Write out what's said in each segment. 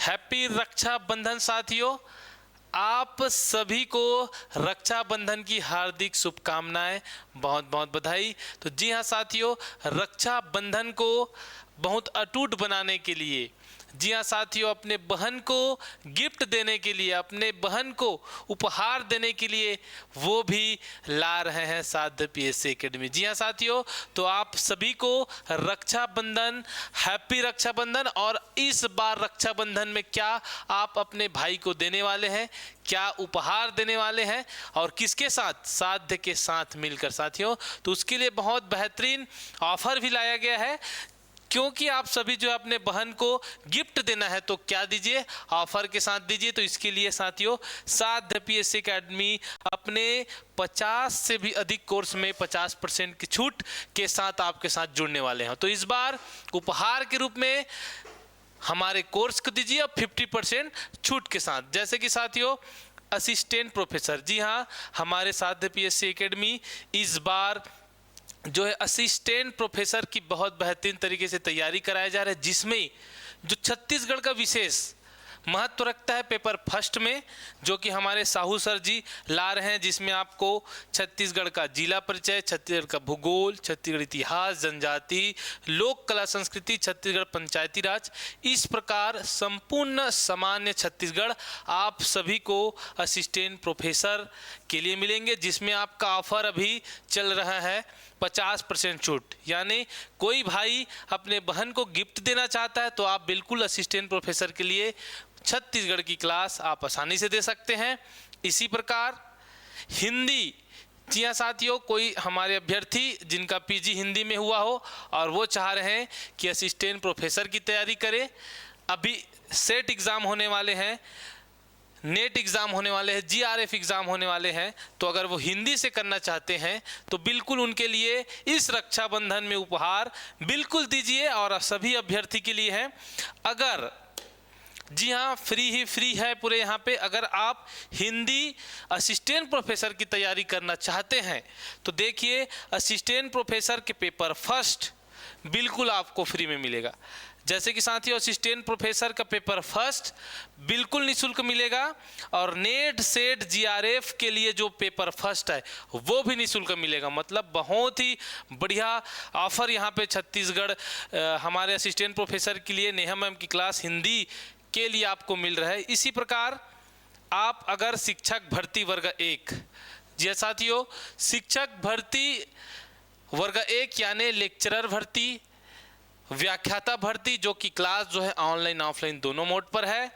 Happy Rakshabandhan साथियों, आप सभी को रक्षाबंधन की हार्दिक शुभकामनाएं, बहुत बहुत बधाई। तो जी हाँ साथियों, रक्षाबंधन को बहुत अटूट बनाने के लिए, जी हाँ साथियों, अपने बहन को गिफ्ट देने के लिए, अपने बहन को उपहार देने के लिए वो भी ला रहे हैं साध्य पीएससी एकेडमी। जी हाँ साथियों, तो आप सभी को रक्षाबंधन, हैप्पी रक्षाबंधन। और इस बार रक्षाबंधन में क्या आप अपने भाई को देने वाले हैं, क्या उपहार देने वाले हैं और किसके साथ? साध्य के साथ मिलकर साथियों। तो उसके लिए बहुत बेहतरीन ऑफर भी लाया गया है, क्योंकि आप सभी जो अपने बहन को गिफ्ट देना है तो क्या दीजिए, ऑफर के साथ दीजिए। तो इसके लिए साथियों साध्य पीएससी एकेडमी अपने 50 से भी अधिक कोर्स में 50% की छूट के साथ आपके साथ जुड़ने वाले हैं। तो इस बार उपहार के रूप में हमारे कोर्स को दीजिए और 50% छूट के साथ। जैसे कि साथियों असिस्टेंट प्रोफेसर, जी हाँ, हमारे साध्य पीएससी एकेडमी इस बार जो है असिस्टेंट प्रोफेसर की बहुत बेहतरीन तरीके से तैयारी कराया जा रहा है, जिसमें जो छत्तीसगढ़ का विशेष महत्व रखता है पेपर फर्स्ट में, जो कि हमारे साहू सर जी ला रहे हैं, जिसमें आपको छत्तीसगढ़ का जिला परिचय, छत्तीसगढ़ का भूगोल, छत्तीसगढ़ इतिहास, जनजाति, लोक कला संस्कृति, छत्तीसगढ़ पंचायती राज, इस प्रकार संपूर्ण सामान्य छत्तीसगढ़ आप सभी को असिस्टेंट प्रोफेसर के लिए मिलेंगे, जिसमें आपका ऑफर अभी चल रहा है 50% छूट। यानी कोई भाई अपने बहन को गिफ्ट देना चाहता है तो आप बिल्कुल असिस्टेंट प्रोफेसर के लिए छत्तीसगढ़ की क्लास आप आसानी से दे सकते हैं। इसी प्रकार हिंदी, जी हाँ साथियों, कोई हमारे अभ्यर्थी जिनका पीजी हिंदी में हुआ हो और वो चाह रहे हैं कि असिस्टेंट प्रोफेसर की तैयारी करें, अभी सेट एग्ज़ाम होने वाले हैं, नेट एग्ज़ाम होने वाले हैं, जीआरएफ एग्ज़ाम होने वाले हैं, तो अगर वो हिंदी से करना चाहते हैं तो बिल्कुल उनके लिए इस रक्षाबंधन में उपहार बिल्कुल दीजिए। और सभी अभ्यर्थी के लिए है, अगर, जी हाँ, फ्री ही फ्री है पूरे यहाँ पे, अगर आप हिंदी असिस्टेंट प्रोफेसर की तैयारी करना चाहते हैं तो देखिए असिस्टेंट प्रोफेसर के पेपर फर्स्ट बिल्कुल आपको फ्री में मिलेगा। जैसे कि साथियों असिस्टेंट प्रोफेसर का पेपर फर्स्ट बिल्कुल निःशुल्क मिलेगा और नेट सेट जीआरएफ के लिए जो पेपर फर्स्ट है वो भी निःशुल्क मिलेगा। मतलब बहुत ही बढ़िया ऑफर यहाँ पे छत्तीसगढ़ हमारे असिस्टेंट प्रोफेसर के लिए नेहा मैम की क्लास हिंदी के लिए आपको मिल रहा है। इसी प्रकार आप अगर शिक्षक भर्ती वर्ग 1, जी साथियों, शिक्षक भर्ती वर्ग 1 यानी लेक्चरर भर्ती, व्याख्याता भर्ती, जो कि क्लास जो है ऑनलाइन ऑफलाइन दोनों मोड पर है,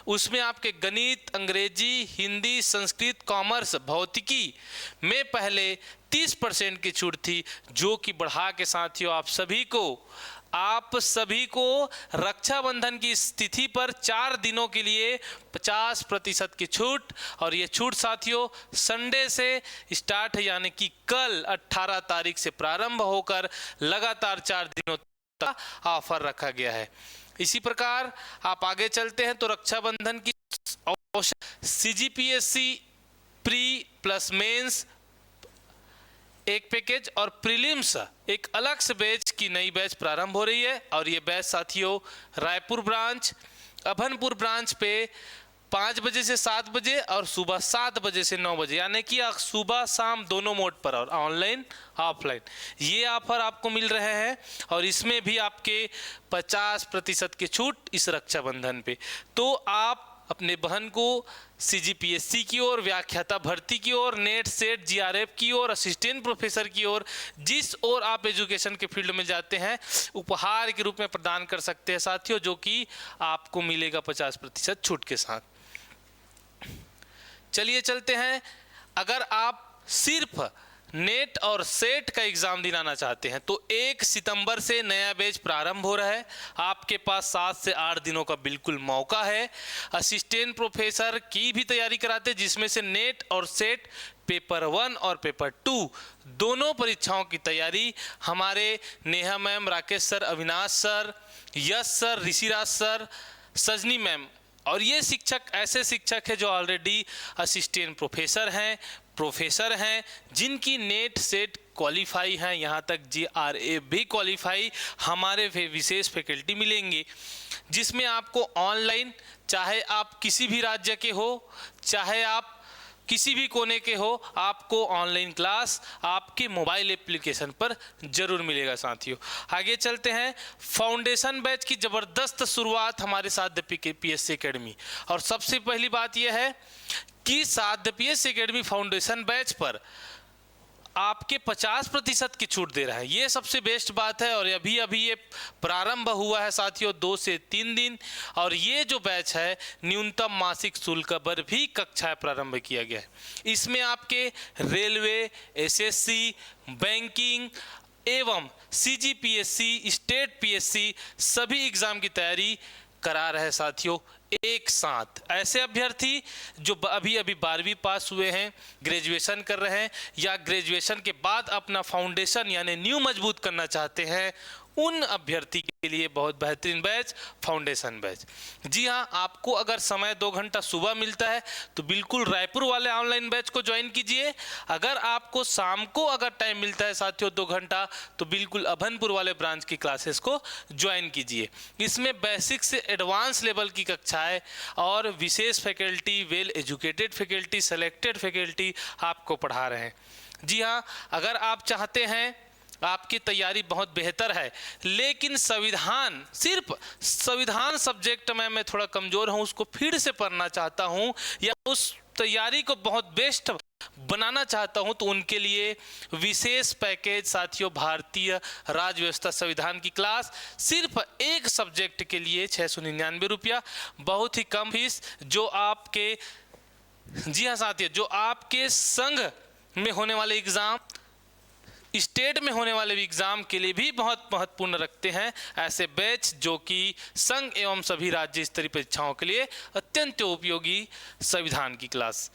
उसमें आपके गणित, अंग्रेजी, हिंदी, संस्कृत, कॉमर्स, भौतिकी में पहले 30% की छूट थी, जो कि बढ़ा के साथियों आप सभी को रक्षाबंधन की स्थिति पर 4 दिनों के लिए 50% की छूट। और ये छूट साथियों संडे से स्टार्ट है, यानी कि कल 18 तारीख से प्रारंभ होकर लगातार 4 दिनों ऑफर रखा गया है। इसी प्रकार आप आगे चलते हैं तो रक्षाबंधन की सीजीपीएससी प्री प्लस मेंस एक पैकेज और प्रीलिम्स एक अलग से बैच की नई बैच प्रारंभ हो रही है। और ये बैच साथियों रायपुर ब्रांच, अभनपुर ब्रांच पे 5 बजे से 7 बजे और सुबह 7 बजे से 9 बजे, यानी कि सुबह शाम दोनों मोड पर और ऑनलाइन ऑफलाइन ये ऑफर आपको मिल रहे हैं। और इसमें भी आपके 50% की छूट इस रक्षाबंधन पे। तो आप अपने बहन को सीजीपीएससी की ओर, व्याख्याता भर्ती की ओर, नेट सेट जीआरएफ की ओर, असिस्टेंट प्रोफेसर की ओर, जिस ओर आप एजुकेशन के फील्ड में जाते हैं, उपहार के रूप में प्रदान कर सकते हैं साथियों, जो कि आपको मिलेगा 50% छूट के साथ। चलिए चलते हैं, अगर आप सिर्फ नेट और सेट का एग्जाम दिलाना चाहते हैं तो 1 सितंबर से नया बैच प्रारंभ हो रहा है। आपके पास 7 से 8 दिनों का बिल्कुल मौका है। असिस्टेंट प्रोफेसर की भी तैयारी कराते हैं, जिसमें से नेट और सेट पेपर 1 और पेपर 2 दोनों परीक्षाओं की तैयारी हमारे Neha ma'am, Rakesh sir, Avinash sir, Yash sir, Rishiraj sir, Sajni ma'am, और ये शिक्षक ऐसे शिक्षक हैं जो ऑलरेडी असिस्टेंट प्रोफेसर हैं, प्रोफेसर हैं जिनकी नेट सेट क्वालिफाई हैं, यहाँ तक GRA भी क्वालिफाई हमारे विशेष फैकल्टी मिलेंगे, जिसमें आपको ऑनलाइन, चाहे आप किसी भी राज्य के हो, चाहे आप किसी भी कोने के हो, आपको ऑनलाइन क्लास आपके मोबाइल एप्लीकेशन पर जरूर मिलेगा साथियों। आगे चलते हैं। फाउंडेशन बैच की ज़बरदस्त शुरुआत हमारे साथ PSC एकेडमी, और सबसे पहली बात यह है कि साथ PSC एकेडमी फाउंडेशन बैच पर आपके 50% की छूट दे रहा है। ये सबसे बेस्ट बात है, और अभी अभी ये प्रारंभ हुआ है साथियों, 2 से 3 दिन, और ये जो बैच है न्यूनतम मासिक शुल्क पर भी कक्षाएं प्रारंभ किया गया है। इसमें आपके रेलवे, SSC, बैंकिंग एवं CGPSC, स्टेट PSC सभी एग्जाम की तैयारी करा रहे साथियों एक साथ। ऐसे अभ्यर्थी जो अभी अभी 12वीं पास हुए हैं, ग्रेजुएशन कर रहे हैं, या ग्रेजुएशन के बाद अपना फाउंडेशन यानी न्यू मजबूत करना चाहते हैं, उन अभ्यर्थी के लिए बहुत बेहतरीन बैच फाउंडेशन बैच। जी हाँ, आपको अगर समय 2 घंटा सुबह मिलता है तो बिल्कुल रायपुर वाले ऑनलाइन बैच को ज्वाइन कीजिए। अगर आपको शाम को अगर टाइम मिलता है साथियों 2 घंटा, तो बिल्कुल अभनपुर वाले ब्रांच की क्लासेस को ज्वाइन कीजिए। इसमें बेसिक से एडवांस लेवल की कक्षाएं और विशेष faculty, well educated faculty, selected faculty आपको पढ़ा रहे हैं। जी हाँ, अगर आप चाहते हैं आपकी तैयारी बहुत बेहतर है, लेकिन संविधान, सिर्फ संविधान सब्जेक्ट में मैं थोड़ा कमज़ोर हूं, उसको फिर से पढ़ना चाहता हूं, या उस तैयारी को बहुत बेस्ट बनाना चाहता हूं, तो उनके लिए विशेष पैकेज साथियों, भारतीय राज्य व्यवस्था संविधान की क्लास सिर्फ एक सब्जेक्ट के लिए 699 रुपया, बहुत ही कम फीस, जो आपके, जी हाँ साथियों, जो आपके संघ में होने वाले एग्जाम, स्टेट में होने वाले एग्जाम के लिए भी बहुत महत्वपूर्ण रखते हैं। ऐसे बैच जो कि संघ एवं सभी राज्य स्तरीय परीक्षाओं के लिए अत्यंत उपयोगी संविधान की क्लास।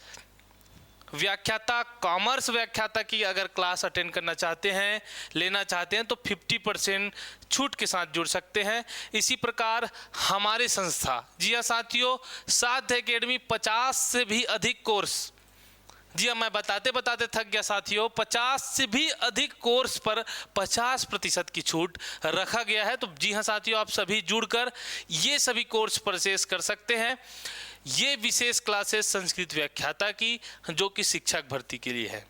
व्याख्याता, कॉमर्स व्याख्याता की अगर क्लास अटेंड करना चाहते हैं, लेना चाहते हैं, तो 50% छूट के साथ जुड़ सकते हैं। इसी प्रकार हमारी संस्था, जी हाँ साथियों, साथ एकेडमी 50 से भी अधिक कोर्स, जी हाँ मैं बताते बताते थक गया साथियों, 50 से भी अधिक कोर्स पर 50% की छूट रखा गया है। तो जी हाँ साथियों, आप सभी जुड़कर ये सभी कोर्स परचेस कर सकते हैं। ये विशेष क्लासेस संस्कृत व्याख्याता की, जो कि शिक्षक भर्ती के लिए है।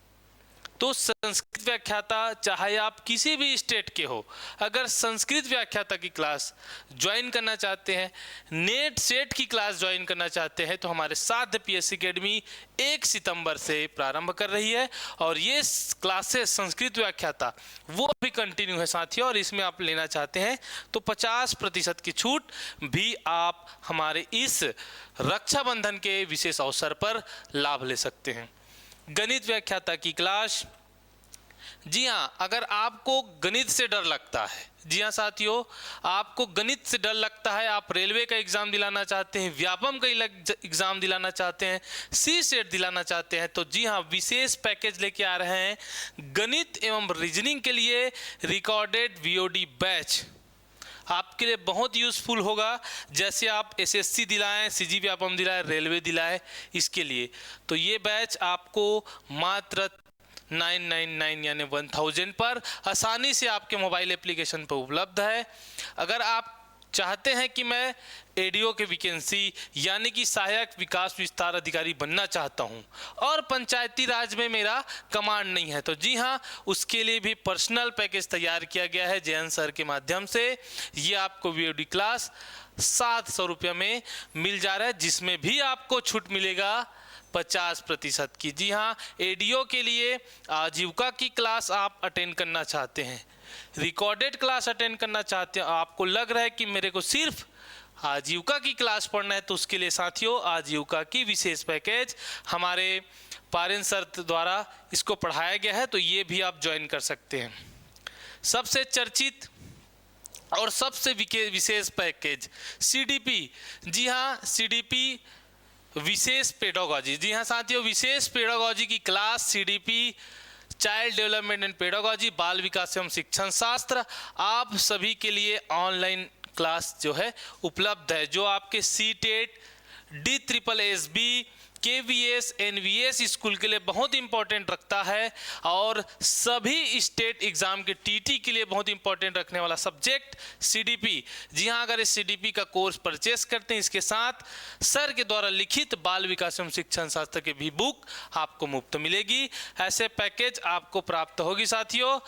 तो संस्कृत व्याख्याता, चाहे आप किसी भी स्टेट के हो, अगर संस्कृत व्याख्याता की क्लास ज्वाइन करना चाहते हैं, नेट सेट की क्लास ज्वाइन करना चाहते हैं, तो हमारे साथ PSC एकेडमी 1 सितंबर से प्रारंभ कर रही है, और ये क्लासेस संस्कृत व्याख्याता वो भी कंटिन्यू है साथियों, और इसमें आप लेना चाहते हैं तो 50% की छूट भी आप हमारे इस रक्षाबंधन के विशेष अवसर पर लाभ ले सकते हैं। गणित व्याख्याता की क्लास, जी हाँ, अगर आपको गणित से डर लगता है, जी हाँ साथियों, आपको गणित से डर लगता है, आप रेलवे का एग्जाम दिलाना चाहते हैं, व्यापम का एग्जाम दिलाना चाहते हैं, CSET दिलाना चाहते हैं, तो जी हाँ, विशेष पैकेज लेके आ रहे हैं। गणित एवं रीजनिंग के लिए रिकॉर्डेड VOD बैच आपके लिए बहुत यूज़फुल होगा। जैसे आप SSC दिलाएं, CG व्यापम दिलाएं, रेलवे दिलाएं, इसके लिए तो ये बैच आपको मात्र 999 यानी 1000 पर आसानी से आपके मोबाइल एप्लीकेशन पर उपलब्ध है। अगर आप चाहते हैं कि मैं ADO के वैकेंसी यानी कि सहायक विकास विस्तार अधिकारी बनना चाहता हूं, और पंचायती राज में मेरा कमांड नहीं है, तो जी हाँ, उसके लिए भी पर्सनल पैकेज तैयार किया गया है जयंत सर के माध्यम से। ये आपको VOD क्लास 700 रुपये में मिल जा रहा है, जिसमें भी आपको छूट मिलेगा 50% की। जी हाँ, ADO के लिए आजीविका की क्लास आप अटेंड करना चाहते हैं, रिकॉर्डेड क्लास अटेंड करना चाहते हैं, आपको लग रहा है कि मेरे को सिर्फ आजीविका की क्लास पढ़ना है, तो उसके लिए साथियों आजीविका की विशेष पैकेज हमारे पारेन सर द्वारा इसको पढ़ाया गया है, तो ये भी आप ज्वाइन कर सकते हैं। सबसे चर्चित और सबसे विशेष पैकेज CDP, जी हाँ, CDP विशेष पेडागॉजी, जी हाँ साथियों, विशेष पेडागॉजी की class CDP child development and pedagogy, बाल विकास एवं शिक्षण शास्त्र, आप सभी के लिए ऑनलाइन क्लास जो है उपलब्ध है, जो आपके CTET, DSSB KVS NVS school के लिए बहुत इंपॉर्टेंट रखता है और सभी स्टेट एग्जाम के TT के लिए बहुत इंपॉर्टेंट रखने वाला सब्जेक्ट CDP। जी हाँ, अगर इस CDP का कोर्स परचेस करते हैं, इसके साथ सर के द्वारा लिखित बाल विकास एवं शिक्षण शास्त्र की भी बुक आपको मुफ्त मिलेगी। ऐसे पैकेज आपको प्राप्त होगी साथियों।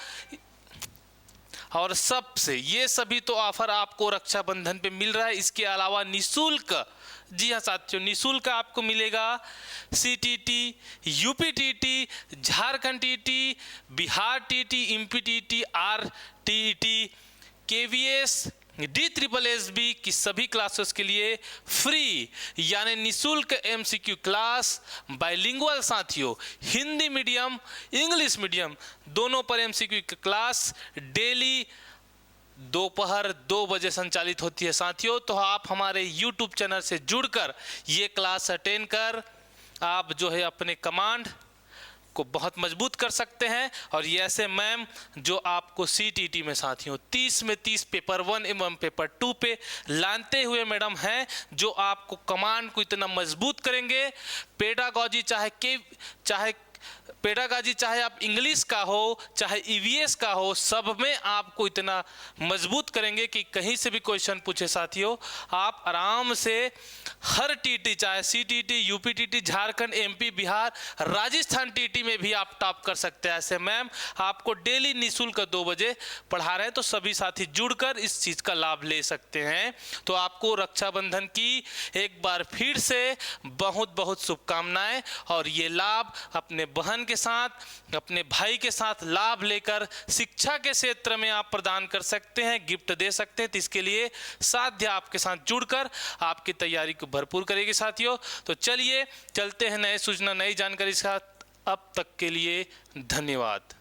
और सबसे ये सभी तो ऑफर आपको रक्षाबंधन पे मिल रहा है, इसके अलावा निशुल्क, जी हाँ साथियों, निशुल्क आपको मिलेगा CTT, UPTT, Jharkhand TT, Bihar TT, MP TT, RTET, KVS, DSSSB की सभी क्लासेस के लिए फ्री यानी निशुल्क MCQ क्लास बाइलिंगुअल साथियों, हिंदी मीडियम इंग्लिश मीडियम दोनों पर MCQ की क्लास डेली दोपहर 2 बजे संचालित होती है साथियों। तो आप हमारे YouTube चैनल से जुड़कर ये क्लास अटेंड कर आप जो है अपने कमांड को बहुत मजबूत कर सकते हैं। और ये ऐसे मैम जो आपको CTT में साथियों 30 में 30 पेपर 1 एवं पेपर 2 पे लाते हुए मैडम हैं, जो आपको कमांड को इतना मजबूत करेंगे। पेडागॉजी चाहे पेडागॉजी चाहे आप इंग्लिश का हो चाहे EVS का हो, सब में आपको इतना मजबूत करेंगे कि कहीं से भी क्वेश्चन पूछे साथियों आप आराम से हर TT चाहे CTT, UPTT, Jharkhand, MP, Bihar, Rajasthan TT में भी आप टॉप कर सकते हैं। ऐसे मैम आपको डेली निःशुल्क 2 बजे पढ़ा रहे हैं, तो सभी साथी जुड़कर इस चीज़ का लाभ ले सकते हैं। तो आपको रक्षाबंधन की एक बार फिर से बहुत बहुत शुभकामनाएं। और ये लाभ अपने बहन के साथ, अपने भाई के साथ लाभ लेकर शिक्षा के क्षेत्र में आप प्रदान कर सकते हैं, गिफ्ट दे सकते हैं। तो इसके लिए साध्य आपके साथ जुड़कर आपकी तैयारी को भरपूर करेगी साथियों। तो चलिए चलते हैं नए सूचना नई जानकारी के साथ। अब तक के लिए धन्यवाद।